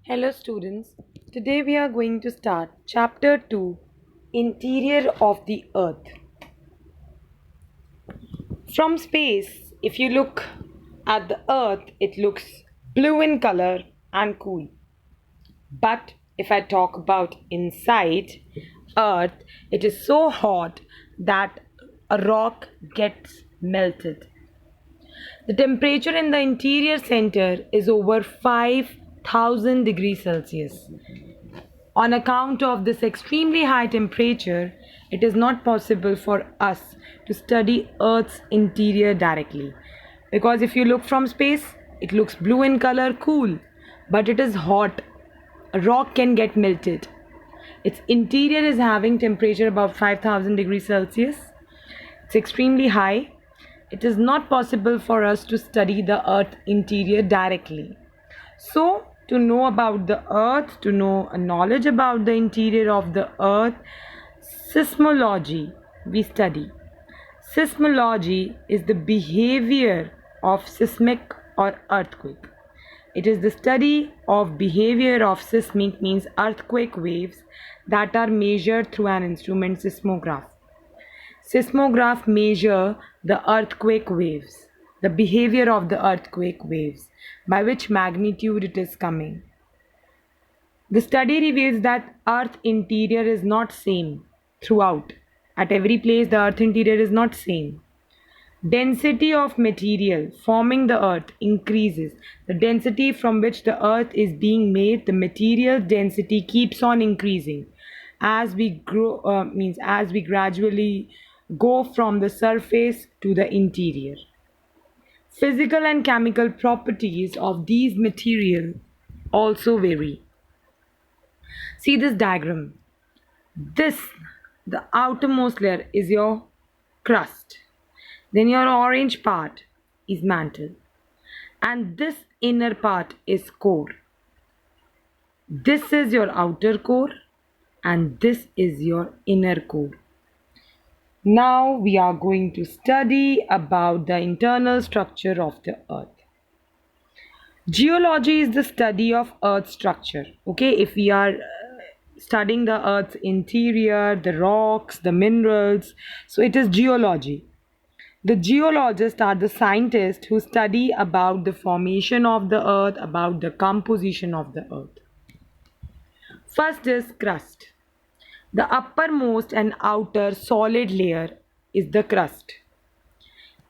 Hello students, today we are going to start chapter 2 Interior of the Earth. From space, if you look at the Earth, it looks blue in color and cool. But if I talk about inside Earth, it is so hot that a rock gets melted. The temperature in the interior center is over 5000 degrees Celsius. On account of this extremely high temperature, it is not possible for us to study Earth's interior directly. Because if you look from space, it looks blue in color, cool, but it is hot. A rock can get melted. Its interior is having temperature above 5000 degrees Celsius. It's extremely high. It is not possible for us to study the Earth interior directly. So, to know about the earth, to know a knowledge about the interior of the earth, seismology we study. Seismology is the behavior of seismic or earthquake. It is the study of behavior of seismic means earthquake waves that are measured through an instrument seismograph. Seismograph measure the earthquake waves, the behavior of the earthquake waves, by which magnitude it is coming. The study reveals that earth interior is not same throughout. At every place the earth interior is not same. Density of material forming the earth increases. The density from which the earth is being made, the material density keeps on increasing as we grow means as we gradually go from the surface to the interior. Physical and chemical properties of these material also vary. See this diagram. This, the outermost layer, is your crust. Then your orange part is mantle. And this inner part is core. This is your outer core and this is your inner core. Now we are going to study about the internal structure of the earth. Geology is the study of earth structure. Okay, if we are studying the earth's interior, the rocks, the minerals, so it is geology. The geologists are the scientists who study about the formation of the earth, about the composition of the earth. First is crust. The uppermost and outer solid layer is the crust.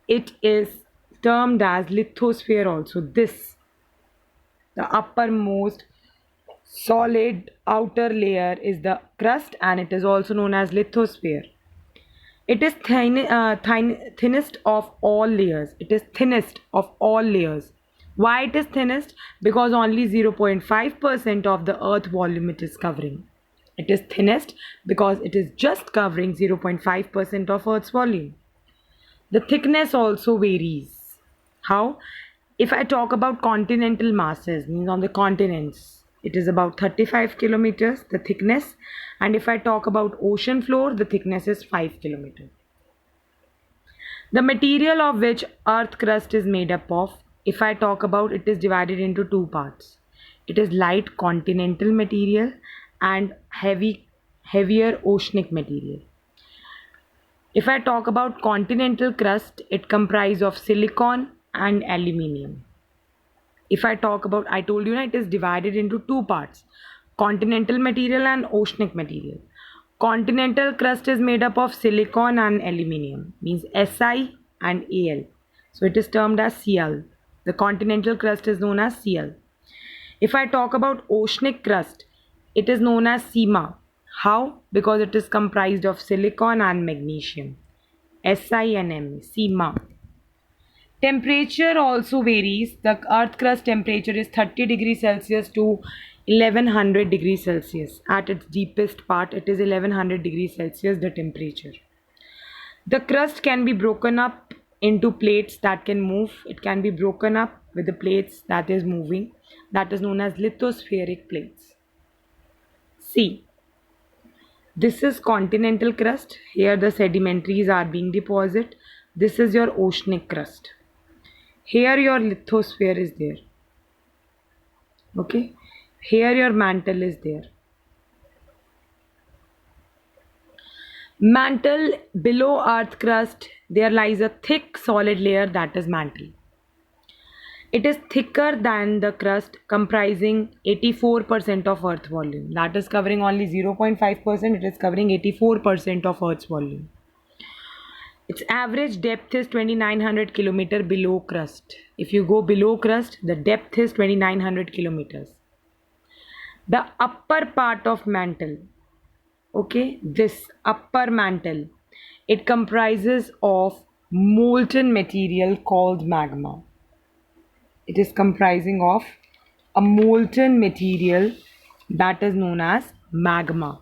It is termed as lithosphere also. This, the uppermost solid outer layer is the crust and it is also known as lithosphere. It is thinnest of all layers. It is thinnest of all layers. Why it is thinnest? Because only 0.5% of the earth volume it is covering. It is thinnest because it is just covering 0.5% of earth's volume. The thickness also varies. How? If I talk about continental masses, means on the continents, it is about 35 kilometers, the thickness. And if I talk about ocean floor, the thickness is 5 kilometers. The material of which earth crust is made up of, if I talk about, it is divided into two parts. It is light continental material and heavier oceanic material. If I talk about continental crust, it comprises of silicon and aluminium. If I talk about, I told you it is divided into two parts, continental material and oceanic material. Continental crust is made up of silicon and aluminium, means Si and Al. So it is termed as Cl. The continental crust is known as Cl. If I talk about oceanic crust, it is known as Sima. How? Because it is comprised of silicon and magnesium. Si and Me, Sima. Temperature also varies. The earth crust temperature is 30 degrees Celsius to 1100 degrees Celsius. At its deepest part, it is 1100 degrees Celsius the temperature. The crust can be broken up into plates that can move. It can be broken up with the plates that is moving. That is known as lithospheric plates. See, this is continental crust. Here the sedimentaries are being deposited. This is your oceanic crust. Here your lithosphere is there. Okay. Here your mantle is there. Mantle, below earth crust, there lies a thick solid layer, that is mantle. It is thicker than the crust, comprising 84% of earth volume. That is covering only 0.5%, it is covering 84% of earth's volume. Its average depth is 2900 kilometer below crust. If you go below crust, the depth is 2900 kilometers. The upper part of mantle, okay, this upper mantle, it comprises of molten material called magma. It is comprising of a molten material that is known as magma.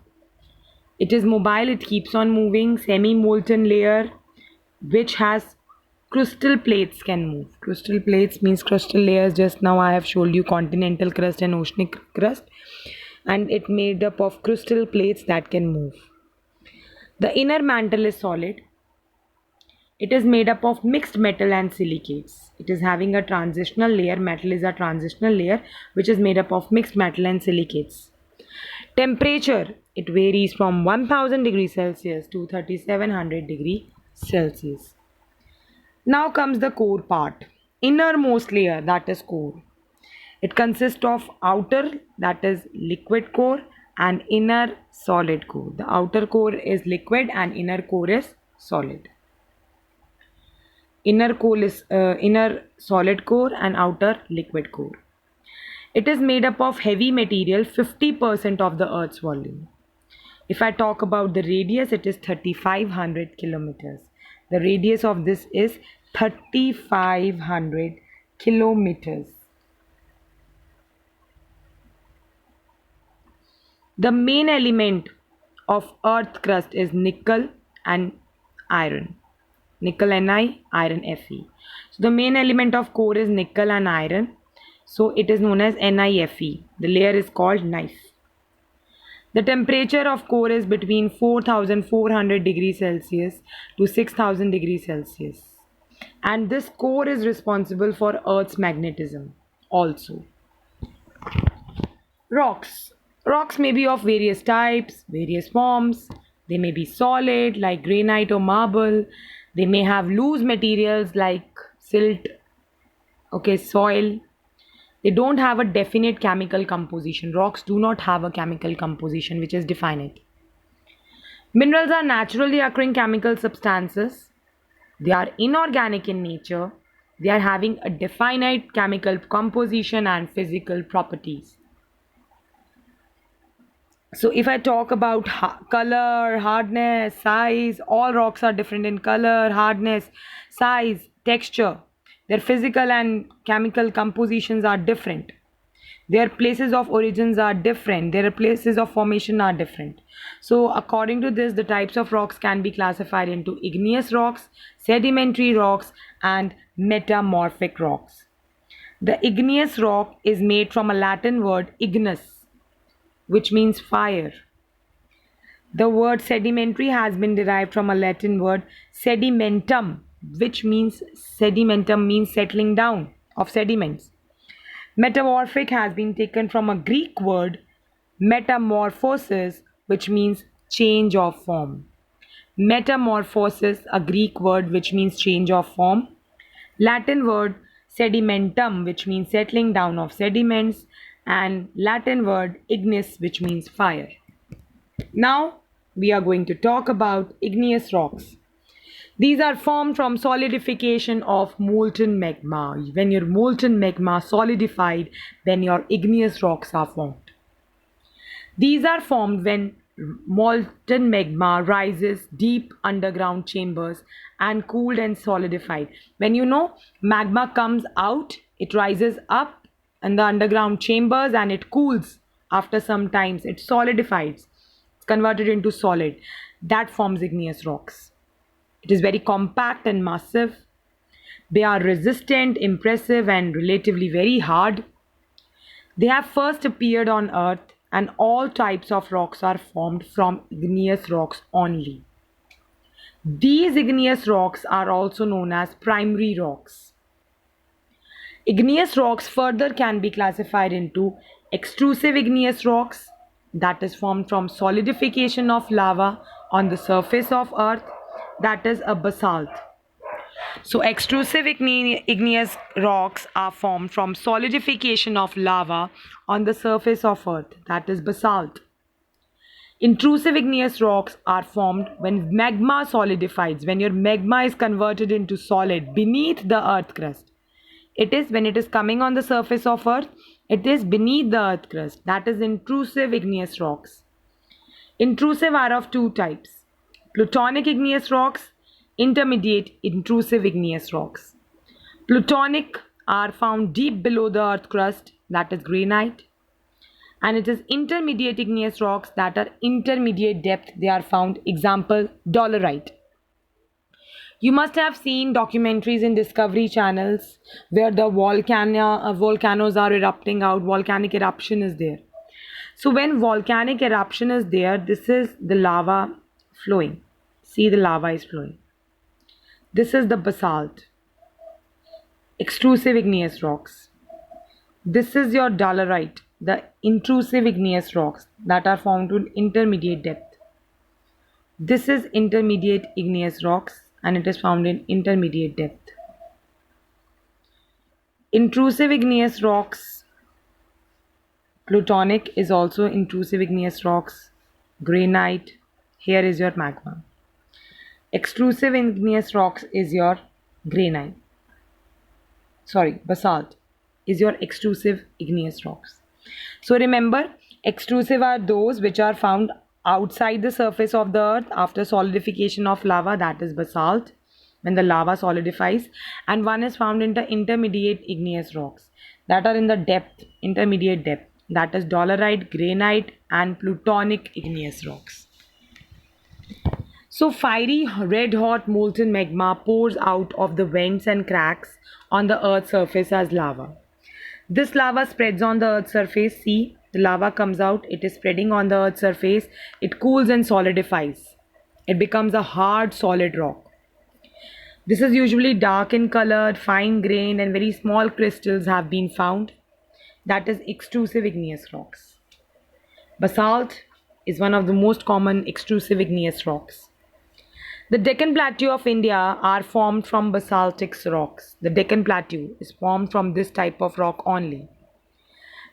It is mobile, it keeps on moving, semi-molten layer which has crystal plates can move. Crystal plates means crystal layers. Just now I have showed you continental crust and oceanic crust, and it made up of crystal plates that can move. The inner mantle is solid. It is made up of mixed metal and silicates. It is having a transitional layer. Metal is a transitional layer which is made up of mixed metal and silicates. Temperature, it varies from 1000 degrees Celsius to 3700 degrees Celsius. Now comes the core part. Innermost layer, that is core. It consists of outer, that is liquid core, and inner solid core. The outer core is liquid and inner core is solid. Inner core is inner solid core and outer liquid core. It is made up of heavy material, 50% of the earth's volume. If I talk about the radius, it is 3500 kilometers. The radius of this is 3500 kilometers. The main element of earth crust is nickel and iron. Nickel Ni, iron Fe. So the main element of core is nickel and iron. So it is known as NiFe. The layer is called knife. The temperature of core is between 4400 degrees Celsius to 6000 degrees Celsius. And this core is responsible for Earth's magnetism also. Rocks. Rocks may be of various types, various forms. They may be solid like granite or marble. They may have loose materials like silt, okay, soil. They don't have a definite chemical composition. Rocks do not have a chemical composition which is definite. Minerals are naturally occurring chemical substances. They are inorganic in nature. They are having a definite chemical composition and physical properties. So if I talk about color, hardness, size, all rocks are different in color, hardness, size, texture. Their physical and chemical compositions are different. Their places of origins are different. Their places of formation are different. So according to this, the types of rocks can be classified into igneous rocks, sedimentary rocks, and metamorphic rocks. The igneous rock is made from a Latin word ignis, which means fire. The word sedimentary has been derived from a Latin word sedimentum, which means sedimentum means settling down of sediments. Metamorphic has been taken from a Greek word metamorphosis, which means change of form. Metamorphosis, a Greek word which means change of form. Latin word sedimentum, which means settling down of sediments, and Latin word ignis, which means fire. Now we are going to talk about igneous rocks. These are formed from solidification of molten magma. When your molten magma solidified, then your igneous rocks are formed. These are formed when molten magma rises deep underground chambers and cooled and solidified. When magma comes out, it rises up in the underground chambers and it cools. After some times, it solidifies. It's converted into solid. That forms igneous rocks. It is very compact and massive. They are resistant, impressive, and relatively very hard. They have first appeared on Earth, and all types of rocks are formed from igneous rocks only. These igneous rocks are also known as primary rocks. Igneous rocks further can be classified into Extrusive igneous rocks, that is formed from solidification of lava on the surface of earth, that is a basalt. So extrusive igneous rocks are formed from solidification of lava on the surface of earth, that is basalt. Intrusive igneous rocks are formed when magma solidifies, when your magma is converted into solid beneath the earth crust. It is when it is coming on the surface of earth, it is beneath the earth crust. That is intrusive igneous rocks. Intrusive are of two types: plutonic igneous rocks, intermediate intrusive igneous rocks. Plutonic are found deep below the earth crust, that is granite, and it is intermediate igneous rocks that are intermediate depth. They are found, example, dolerite. You must have seen documentaries in Discovery channels where the volcanoes are erupting out, volcanic eruption is there. So when volcanic eruption is there, this is the lava flowing. See, the lava is flowing. This is the basalt, extrusive igneous rocks. This is your dolerite, the intrusive igneous rocks that are found to intermediate depth. This is intermediate igneous rocks and it is found in intermediate depth. Intrusive igneous rocks, plutonic is also intrusive igneous rocks, granite, here is your magma. Extrusive igneous rocks is your granite. Basalt is your extrusive igneous rocks. So remember, extrusive are those which are found outside the surface of the earth after solidification of lava, that is basalt, when the lava solidifies, and one is found in the intermediate igneous rocks that are in the depth, intermediate depth, that is dolerite, granite, and plutonic igneous rocks. So fiery, red-hot molten magma pours out of the vents and cracks on the earth's surface as lava. This lava spreads on the earth's surface. See, the lava comes out, it is spreading on the earth's surface, it cools and solidifies. It becomes a hard, solid rock. This is usually dark in color, fine grained, and very small crystals have been found. That is extrusive igneous rocks. Basalt is one of the most common extrusive igneous rocks. The Deccan Plateau of India are formed from basaltic rocks. The Deccan Plateau is formed from this type of rock only.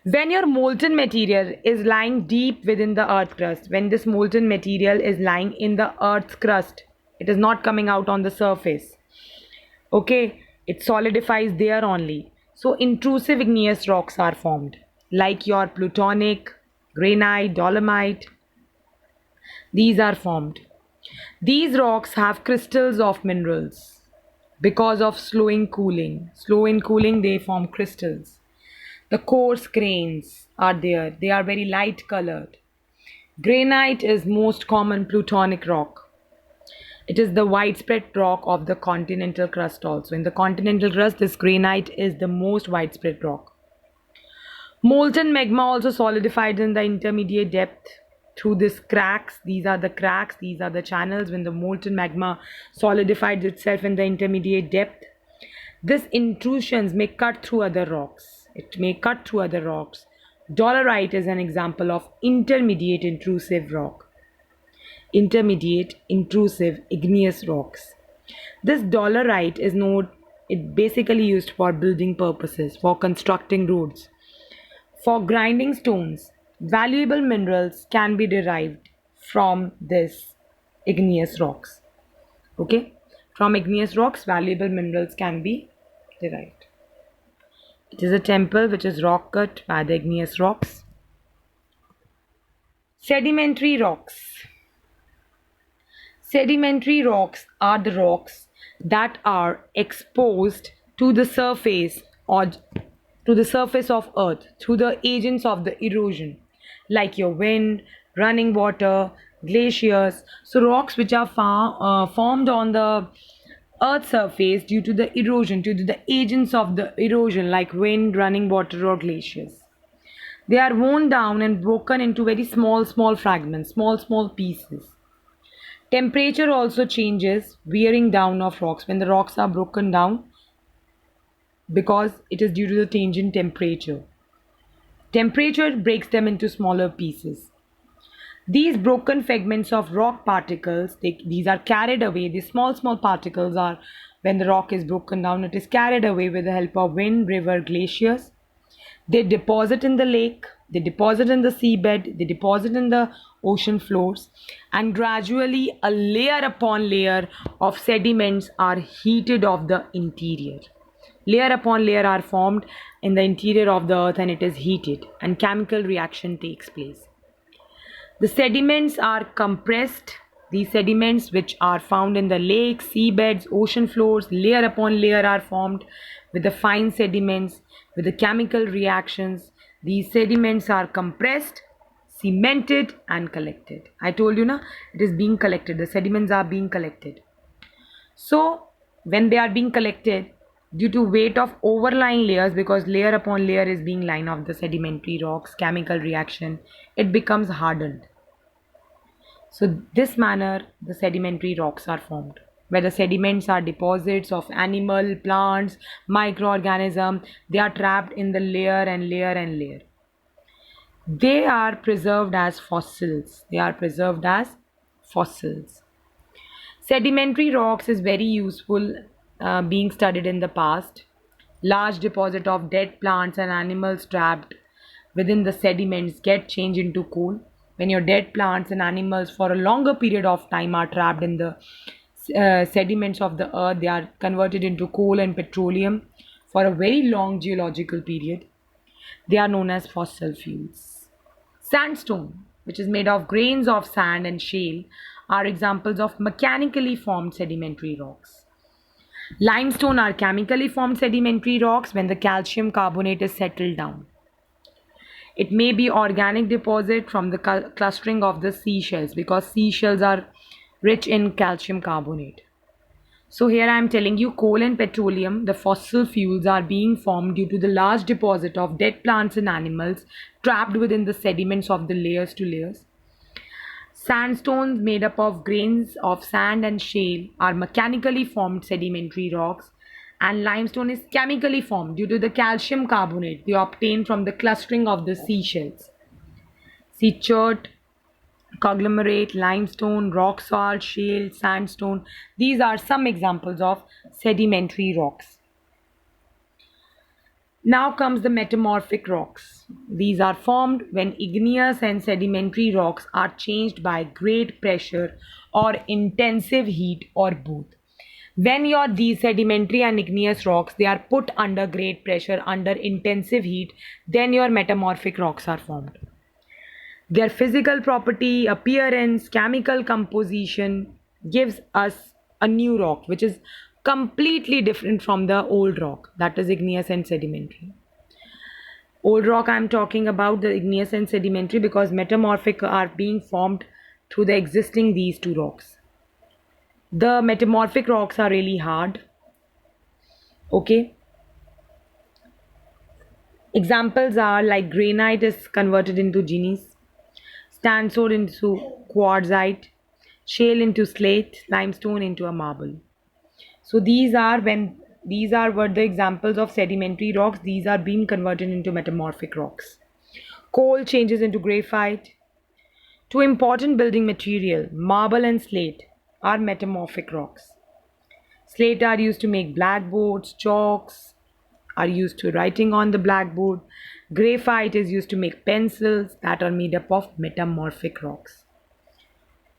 When your molten material is lying deep within the earth crust, when this molten material is lying in the earth's crust, it is not coming out on the surface. Okay, it solidifies there only. So intrusive igneous rocks are formed, like your plutonic, granite, dolomite. These are formed. These rocks have crystals of minerals because of slow in cooling. Slow in cooling, they form crystals. The coarse grains are there. They are very light colored. Granite is most common plutonic rock. It is the widespread rock of the continental crust also. In the continental crust, this granite is the most widespread rock. Molten magma also solidified in the intermediate depth through these cracks. These are the cracks, these are the channels when the molten magma solidified itself in the intermediate depth. These intrusions may cut through other rocks. It may cut through other rocks. Dolerite is an example of intermediate intrusive rock. Intermediate intrusive igneous rocks. This dolerite is basically used for building purposes, for constructing roads. For grinding stones, valuable minerals can be derived from this igneous rocks. Okay, from igneous rocks, valuable minerals can be derived. It is a temple which is rock cut by the igneous rocks. Sedimentary rocks. Sedimentary rocks are the rocks that are exposed to the surface or to the surface of earth through the agents of the erosion, like your wind, running water, glaciers. So rocks which are formed on the earth's surface due to the erosion, due to the agents of the erosion like wind, running water or glaciers. They are worn down and broken into very small fragments, small pieces. Temperature also changes, wearing down of rocks. When the rocks are broken down, because it is due to the change in temperature. Temperature breaks them into smaller pieces. These broken fragments of rock particles, these are carried away. These small particles are, when the rock is broken down, it is carried away with the help of wind, river, glaciers. They deposit in the lake, they deposit in the seabed, they deposit in the ocean floors, and gradually a layer upon layer of sediments are heated of the interior. Layer upon layer are formed in the interior of the earth and it is heated and chemical reaction takes place. The sediments are compressed. These sediments, which are found in the lakes, seabeds, ocean floors, layer upon layer are formed with the fine sediments, with the chemical reactions. These sediments are compressed, cemented, and collected. I told you, na, it is being collected. The sediments are being collected. So, when they are being collected, due to weight of overlying layers, because layer upon layer is being lined of the sedimentary rocks, chemical reaction, it becomes hardened. So this manner the sedimentary rocks are formed, where the sediments are deposits of animal, plants, microorganism. They are trapped in the layer and layer and layer. They are preserved as fossils. They are preserved as fossils. Sedimentary rocks is very useful, being studied in the past. Large deposit of dead plants and animals trapped within the sediments get changed into coal. When your dead plants and animals for a longer period of time are trapped in the sediments of the earth, they are converted into coal and petroleum for a very long geological period. They are known as fossil fuels. Sandstone, which is made of grains of sand and shale, are examples of mechanically formed sedimentary rocks. Limestone are chemically formed sedimentary rocks when the calcium carbonate is settled down. It may be organic deposit from the clustering of the seashells, because seashells are rich in calcium carbonate. So here I am telling you, coal and petroleum, the fossil fuels, are being formed due to the large deposit of dead plants and animals trapped within the sediments of the layers to layers. Sandstones made up of grains of sand and shale are mechanically formed sedimentary rocks, and limestone is chemically formed due to the calcium carbonate they obtain from the clustering of the seashells. See chert, conglomerate, limestone, rock salt, shale, sandstone. These are some examples of sedimentary rocks. Now comes the metamorphic rocks. These are formed when igneous and sedimentary rocks are changed by great pressure or intensive heat or both. When these sedimentary and igneous rocks, they are put under great pressure, under intensive heat, then your metamorphic rocks are formed. Their physical property, appearance, chemical composition gives us a new rock which is completely different from the old rock, that is igneous and sedimentary. Old rock I am talking about the igneous and sedimentary, because metamorphic are being formed through the existing these two rocks. The metamorphic rocks are really hard. Okay. Examples are like granite is converted into gneiss, sandstone into quartzite, shale into slate, limestone into a marble. So these are what the examples of sedimentary rocks. These are being converted into metamorphic rocks. Coal changes into graphite. Two important building material, marble and slate, are metamorphic rocks. Slate are used to make blackboards, chalks are used to writing on the blackboard. Graphite is used to make pencils that are made up of metamorphic rocks.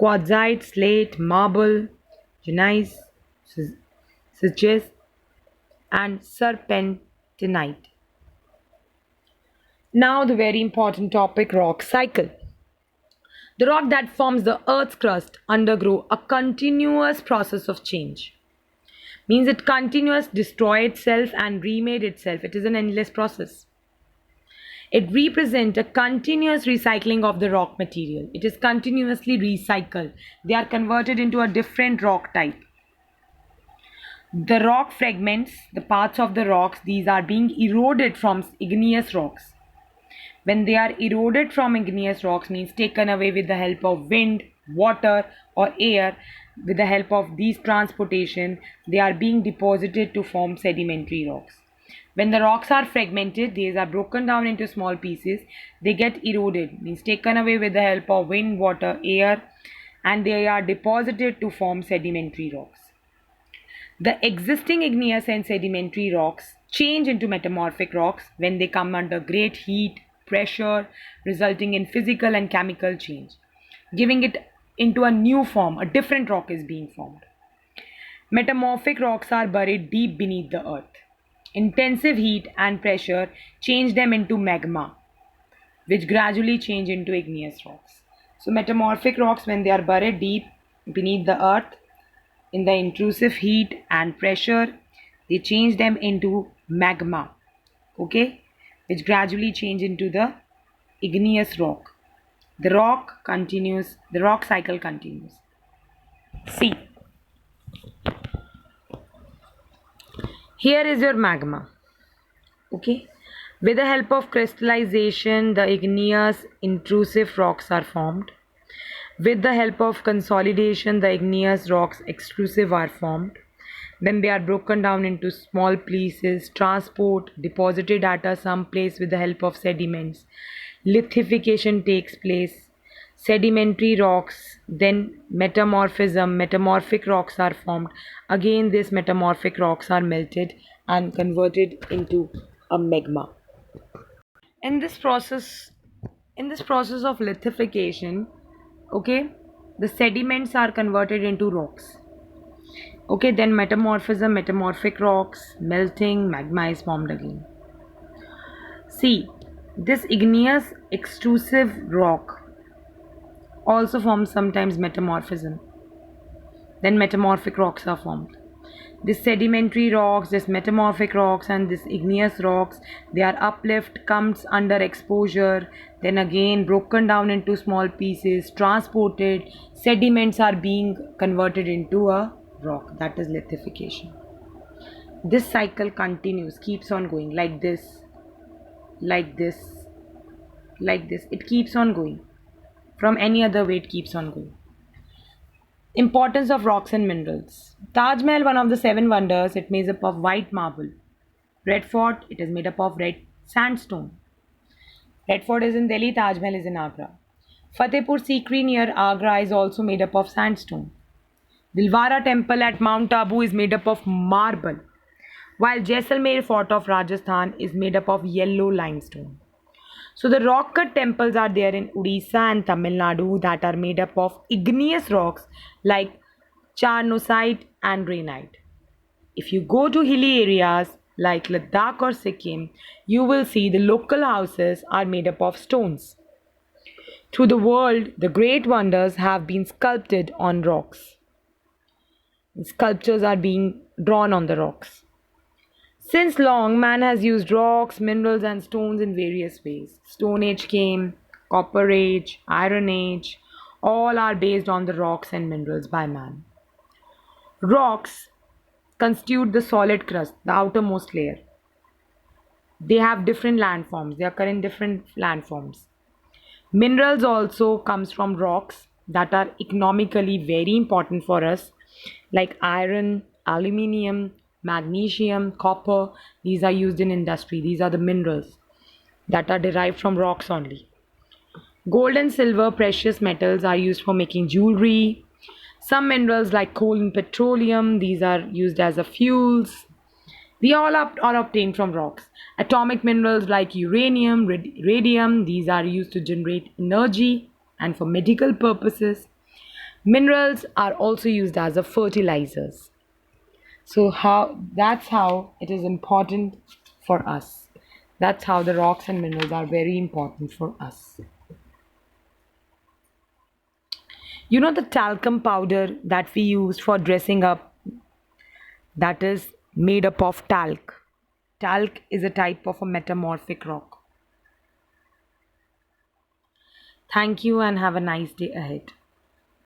Quartzite, slate, marble, gneiss, schist, and serpentinite. Now the very important topic, rock cycle. The rock that forms the earth's crust undergo a continuous process of change. Means it continuous destroy itself and remade itself. It is an endless process. It represents a continuous recycling of the rock material. It is continuously recycled. They are converted into a different rock type. The rock fragments, the parts of the rocks, these are being eroded from igneous rocks. When they are eroded from igneous rocks, means taken away with the help of wind, water, or air, with the help of these transportation, they are being deposited to form sedimentary rocks. When the rocks are fragmented, these are broken down into small pieces. They get eroded, means taken away with the help of wind, water, air, and they are deposited to form sedimentary rocks. The existing igneous and sedimentary rocks change into metamorphic rocks when they come under great heat, pressure, resulting in physical and chemical change, giving it into a new form. A different rock is being formed. Metamorphic rocks are buried deep beneath the earth. Intensive heat and pressure change them into magma, which gradually change into igneous rocks. So, metamorphic rocks, when they are buried deep beneath the earth, in the intrusive heat and pressure, they change them into magma, okay, which gradually change into the igneous rock. The rock cycle continues. See, here is your magma, okay. With the help of crystallization, the igneous intrusive rocks are formed. With the help of consolidation, the igneous rocks extrusive are formed. Then they are broken down into small pieces, transport, deposited at some place with the help of sediments. Lithification takes place. Sedimentary rocks, then metamorphism, metamorphic rocks are formed. Again, these metamorphic rocks are melted and converted into a magma. In this process, in this process of lithification, okay, the sediments are converted into rocks. Okay, then metamorphism, metamorphic rocks, melting, magma is formed again. See, this igneous extrusive rock also forms sometimes metamorphism. Then metamorphic rocks are formed. This sedimentary rocks, this metamorphic rocks, and this igneous rocks, they are uplift, comes under exposure, then again broken down into small pieces, transported, sediments are being converted into a rock. That is lithification. This cycle continues, keeps on going like this, like this, like this. It keeps on going. From any other way, it keeps on going. Importance of rocks and minerals. Taj Mahal, one of the seven wonders, it made up of white marble. Red Fort, it is made up of red sandstone. Red Fort is in Delhi, Taj Mahal is in Agra. Fatehpur Sikri near Agra is also made up of sandstone. Dilwara temple at Mount Abu is made up of marble, while Jaisalmer fort of Rajasthan is made up of yellow limestone. So the rock cut temples are there in Odisha and Tamil Nadu that are made up of igneous rocks like charnosite and granite. If you go to hilly areas like Ladakh or Sikkim, you will see the local houses are made up of stones. Through the world, the great wonders have been sculpted on rocks. Sculptures are being drawn on the rocks. Since long, man has used rocks, minerals, and stones in various ways. Stone Age came, Copper Age, Iron Age, all are based on the rocks and minerals by man. Rocks constitute the solid crust, the outermost layer. They have different landforms, they occur in different landforms. Minerals also comes from rocks that are economically very important for us, like iron, aluminium, magnesium, copper. These are used in industry. These are the minerals that are derived from rocks only. Gold and silver, precious metals, are used for making jewelry. Some minerals like coal and petroleum, these are used as a fuels. They all are obtained from rocks. Atomic minerals like uranium, radium, these are used to generate energy and for medical purposes. Minerals are also used as a fertilizers. So that's how it is important for us. That's how the rocks and minerals are very important for us. You know the talcum powder that we use for dressing up, that is made up of talc. Talc is a type of a metamorphic rock. Thank you and have a nice day ahead.